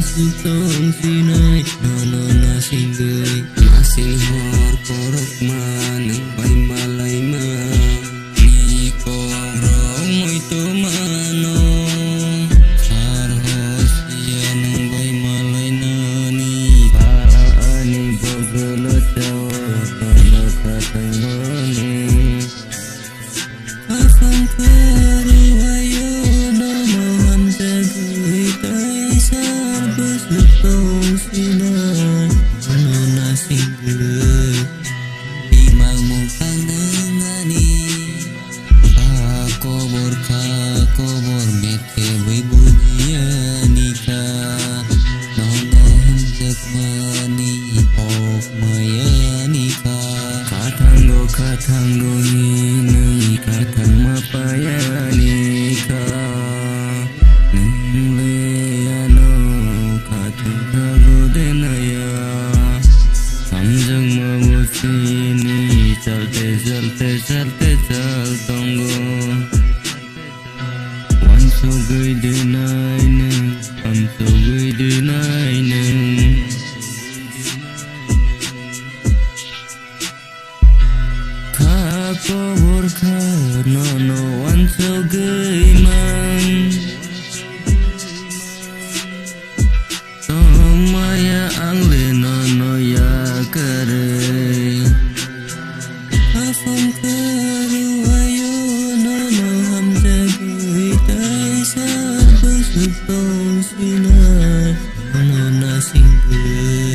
Sutong sinay nono nasing gay masing hor korok maneng bay malay ma ni ko rong mo ito mano sarhos yan ang bay malay na ni paani bogolo tawa kono katay mani afang karu ayo nono hamtagay tay sarbus lutong sinay ano nasing gay imang mukhang nangani kakobor bete bay bujiani ka nono hamtag mani of mayani ka katanggo hinay katang mapayani ka sini चलते चल tunggu wan so gui denai neng am so gui denai neng kha kobor kha no wan so gui mang maya angle no ya kare afam karu ayo nono hamjagui tay sarbus lutong sinay ano nasing gay